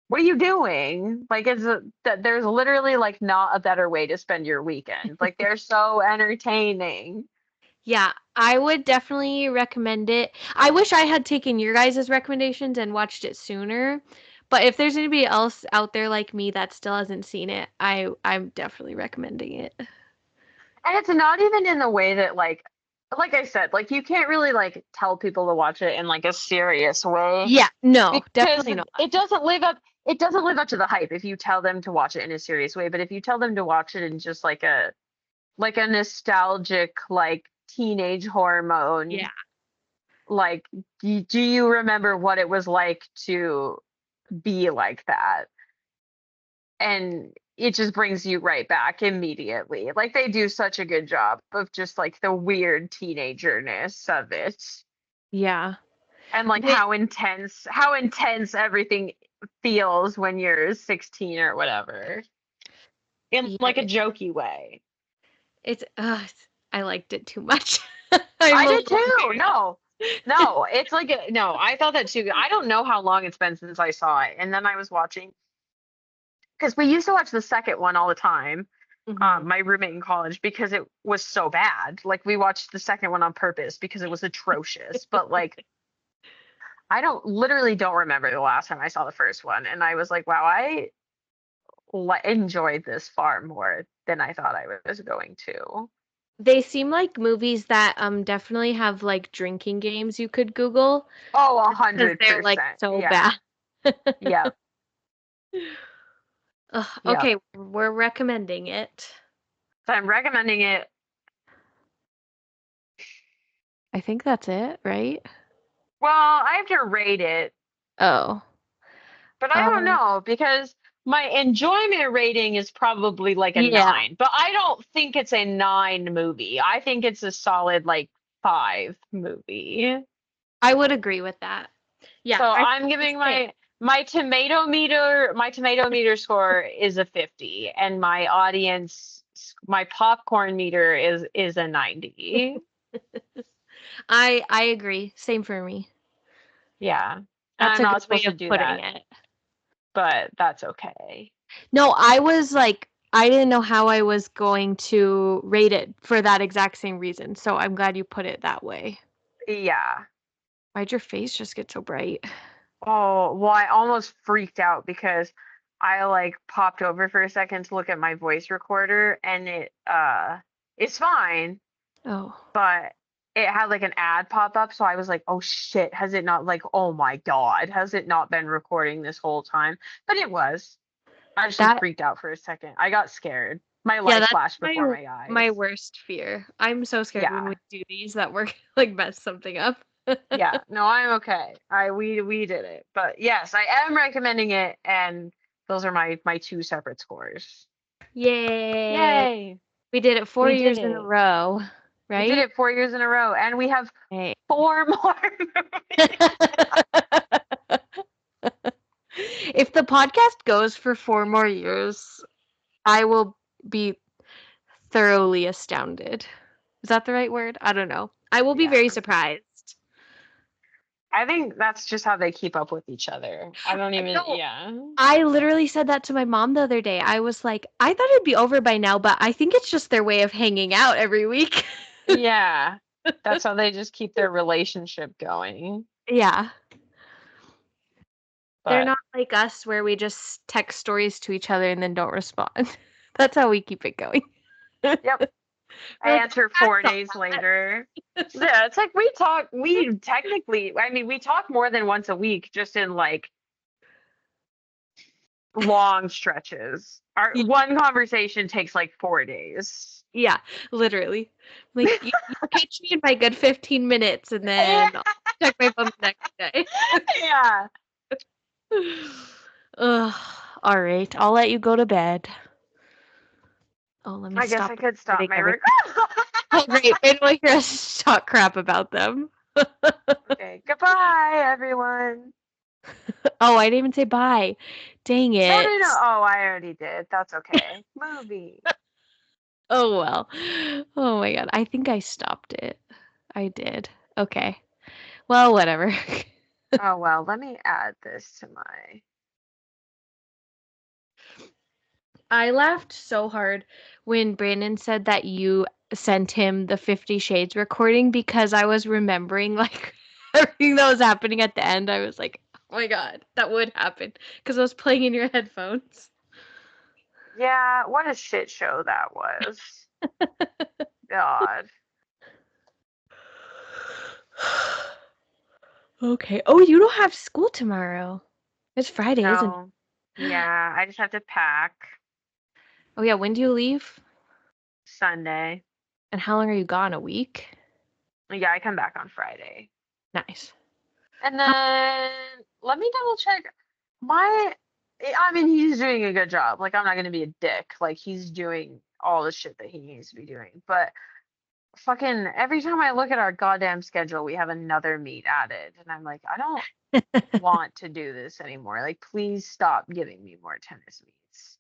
what are you doing? Like, that there's literally like not a better way to spend your weekend. Like, they're so entertaining. Yeah, I would definitely recommend it. I wish I had taken your guys' recommendations and watched it sooner. But if there's anybody else out there like me that still hasn't seen it, I'm definitely recommending it. And it's not even in the way that like I said, like you can't really like tell people to watch it in like a serious way Yeah, no, because definitely not. it doesn't live up to the hype if you tell them to watch it in a serious way. But if you tell them to watch it in just like a nostalgic like teenage Yeah. hormone like do you remember what it was like to be like that, and it just brings you right back immediately. Like they do such a good job of just like the weird teenagerness of it Yeah. and like Wait, how intense everything feels when you're 16 or whatever in yeah, like a jokey way. I liked it too much. I'm I a did little too. embarrassed. No, it's like no. I thought that too. I don't know how long it's been since I saw it, and then I was watching because we used to watch the second one all the time. Hmm. My roommate in college because it was so bad. Like we watched the second one on purpose because it was atrocious. But like I don't literally don't remember the last time I saw the first one, and I was like, wow, I enjoyed this far more than I thought I was going to. They seem like movies that definitely have like drinking games you could Google Oh, a just because hundred they're like percent. so Yeah. bad. Yep. Ugh, Yep. okay, we're recommending it. So I'm recommending it. I think that's it, right? Well, I have to rate it, Oh. but I don't Um, know because my enjoyment rating is probably like a Yeah, 9, but I don't think it's a 9 movie. I think it's a solid like 5 movie. I would agree with that. Yeah, So I I'm the giving same. my tomato meter score is a 50, and my popcorn meter is a 90. I agree. Same for me. Yeah. And That's I'm a not good way supposed to of do putting that, it. but that's okay. No, I was like, I didn't know how I was going to rate it for that exact same reason. So I'm glad you put it that way. Yeah. Why'd your face just get so bright? Oh, well, I almost freaked out because I like popped over for a second to look at my voice recorder, and it's fine, Oh, but it had like an ad pop up, so I was like, "Oh shit, has it not like oh my God, has it not been recording this whole time?" But it was. I just like that freaked out for a second. I got scared. My yeah, life that's flashed before my my eyes. worst fear. I'm so scared when we Yeah. do these that we're like mess something up. Yeah. No, I'm okay. We did it. But yes, I am recommending it, and those are my two separate scores. Yay. Yay. We did it four We did years in a it. row, We did right? it 4 years in a row, and we have Hey. 4 more movies. If the podcast goes for 4 more years, I will be thoroughly astounded. Is that the right word? I don't know. I will be very Yeah. surprised. I think that's just how they keep up with each other. I don't even, No, yeah. I literally said that to my mom the other day. I was like, I thought it'd be over by now, but I think it's just their way of hanging out every week. Yeah. That's how they just keep their relationship going. Yeah. They're But not like us where we just text stories to each other and then don't respond. That's how we keep it going. We're yep, I like, answer I 4 days saw later. Yeah, it's like we talk more than once a week, just in like long stretches. Our that. one conversation takes like 4 days. Yeah, literally. Like you'll catch me in my good 15 minutes and Yeah. then I'll check my phone the next day. Yeah. Ugh, all right, I'll let you go to bed. Oh, let me I guess stop I could stop recording my everything. record. Oh, great. Wait till I hear us talk crap about them. Okay, goodbye, everyone. Oh, I didn't even say bye. Dang No, it. no, no. Oh, I already did. That's okay. Movie. Oh, well. Oh my God. I think I stopped it. I did. Okay. Well, whatever. Oh, well, let me add this to my. I laughed so hard when Brandon said that you sent him the 50 Shades recording because I was remembering like everything that was happening at the end. I was like, oh my God, that would happen because I was playing in your headphones. Yeah, what a shit show that was. God. Okay. Oh, you don't have school tomorrow. It's Friday, isn't it? No. Yeah, I just have to pack Oh, yeah. When do you leave? Sunday. And how long are you gone? A week? Yeah, I come back on Friday. Nice. And How- then let me double check. I mean, he's doing a good job. Like, I'm not gonna be a dick. Like, he's doing all the shit that he needs to be doing. But fucking every time I look at our goddamn schedule, we have another meet added. And I'm like, I don't want to do this anymore. Like, please stop giving me more tennis meets.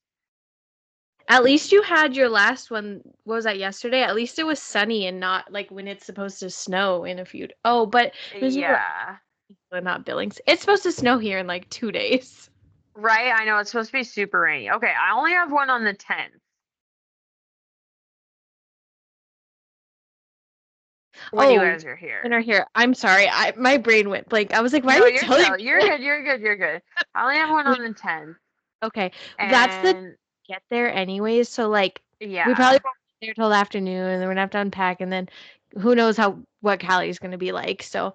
At least you had your last one. What was that yesterday? At least it was sunny and not like when it's supposed to snow in a few. Oh, but Missouri, Yeah. not Billings. It's supposed to snow here in like 2 days. Right? I know it's supposed to be super rainy. Okay, I only have one on the 10th when you Oh, guys are and here. are here. I'm sorry. My brain went blank. I was like, why are No, you you're telling chill. me You're this? good. You're good. You're good. I only have one on the 10th. Okay, that's the And get there anyways. So like, we probably yeah. won't be there till the afternoon, and then we're gonna have to unpack, and then who knows how what Callie's gonna be like. So,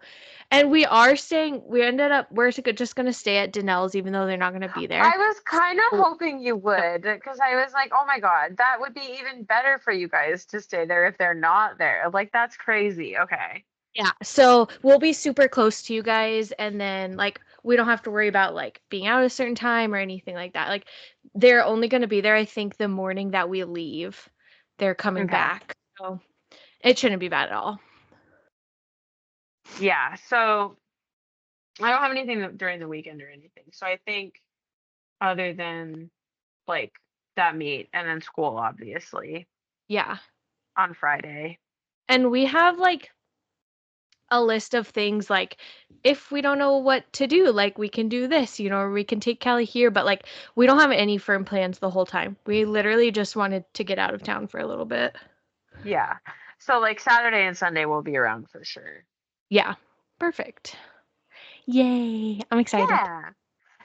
and we are staying. We ended up just gonna stay at Danelle's, even though they're not gonna be there. I was kind of So, hoping you no. would, because I was like, oh my God, that would be even better for you guys to stay there if they're not there. Like, that's crazy. Okay. Yeah, so we'll be super close to you guys, and then like we don't have to worry about like being out at a certain time or anything like that. Like they're only going to be there, I think, the morning that we leave. They're coming Okay. back. So it shouldn't be bad at all. Yeah. So I don't have anything during the weekend or anything. So I think other than like that meet and then school, obviously, Yeah. on Friday. And we have like a list of things like if we don't know what to do, like we can do this, or we can take Kelly here, but like we don't have any firm plans the whole time. We literally just wanted to get out of town for a little bit. Yeah. So like Saturday and Sunday will be around for sure. Yeah. Perfect. Yay. I'm excited. Yeah.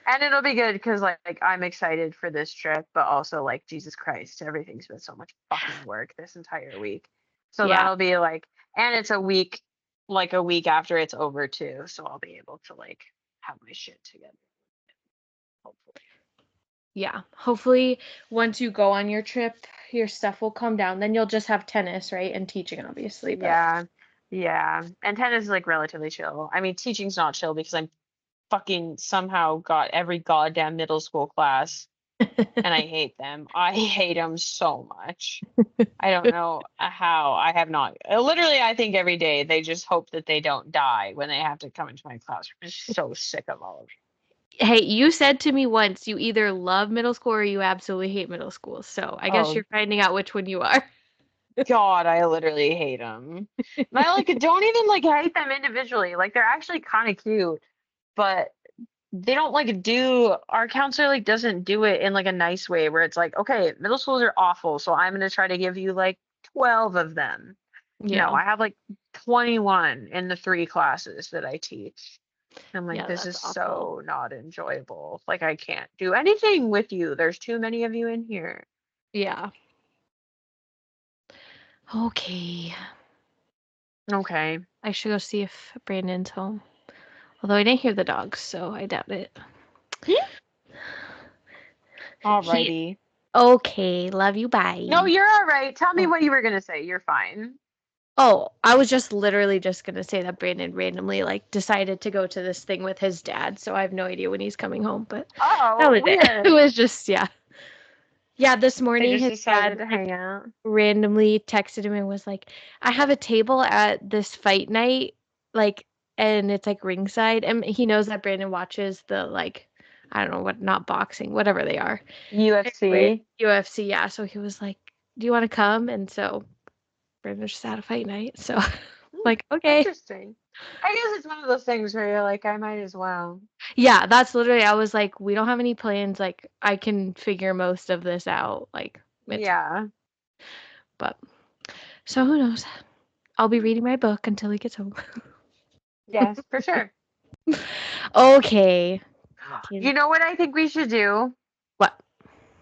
And it'll be good because like I'm excited for this trip, but also like Jesus Christ, everything's been so much fucking work this entire week. So Yeah. that'll be like, and it's a week after it's over too. So I'll be able to like have my shit together, hopefully. Yeah. Hopefully once you go on your trip, your stuff will calm down. Then you'll just have tennis, right? And teaching obviously, but Yeah. Yeah. And tennis is like relatively chill. I mean, teaching's not chill because I'm fucking somehow got every goddamn middle school class and I hate them. I hate them so much. I don't know how. I have not. Literally, I think every day they just hope that they don't die when they have to come into my classroom. I'm just so sick of all of Hey, you said to me once you either love middle school or you absolutely hate middle school. So I it. guess Oh you're finding out which one you are. God, I literally hate them. And I like don't even like hate them individually. Like they're actually kind of cute, but they don't like do our counselor like doesn't do it in like a nice way where it's like, okay, middle schools are awful, so I'm gonna try to give you like 12 of them. No, Yeah. I have like 21 in the 3 classes that I teach. I'm like, Yeah, this that's is awful. so not enjoyable. Like, I can't do anything with you. There's too many of you in here. Yeah. Okay. Okay. I should go see if Brandon's home. Although I didn't hear the dogs, so I doubt it. He Alrighty. Okay, love you, No, bye. you're all right. Tell me Oh. what you were gonna say. You're fine. Oh, I was just literally just gonna say that Brandon randomly like decided to go to this thing with his dad, so I have no idea when he's coming home, but that Oh, was it. It weird. was just yeah. Yeah, this They morning just his decided dad to like hang out. randomly texted him and was like, "I have a table at this fight night, like, and it's like ringside." And he knows that Brandon watches the like, I don't know what, not boxing, whatever they are. Anyway, UFC. UFC, yeah. So he was like, "Do you want to come?" And so Brandon just had a fight night. So Hmm, like, okay. interesting. I guess it's one of those things where you're like, I might as well. Yeah, that's literally I was like, we don't have any plans. Like, I can figure most of this out. Like, it's Yeah. but so who knows? I'll be reading my book until he gets home. Yes, for sure. Okay. You Can know what I think we should do? what?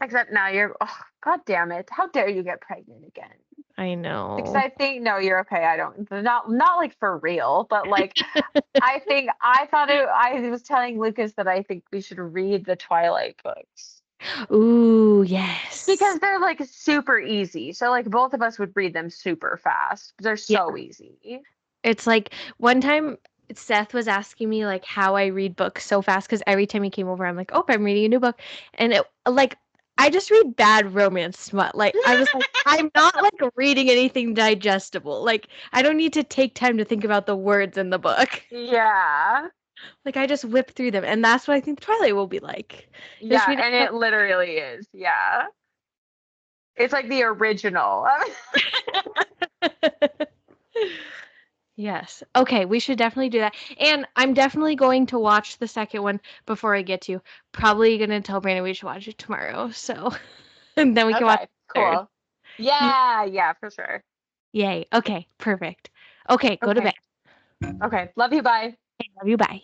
Except now you're, oh, God damn it. How dare you get pregnant again? I Because know. I think, no, you're okay. I don't, not like for real, but like, I think I was telling Lucas that I think we should read the Twilight books Ooh, yes. because they're like super easy. So, like, both of us would read them super fast. They're Yeah. so easy. It's like one time Seth was asking me like how I read books so fast because every time he came over, I'm like, oh, I'm reading a new book. And it like I just read bad romance smut. Like I was like, I'm not like reading anything digestible. Like I don't need to take time to think about the words in the book. Yeah. Like I just whip through them. And that's what I think Twilight will be like. Just Yeah. reading And it literally is. Yeah. It's like the original. Yes. Okay, we should definitely do that. And I'm definitely going to watch the second one before I get to. Probably gonna tell Brandon we should watch it tomorrow. So and then we can watch Okay. the third. Cool. Yeah. Yeah, for sure. Yay. Okay, perfect. Okay, go to bed. Okay. Okay. Love you. Bye. Okay, love you. Bye.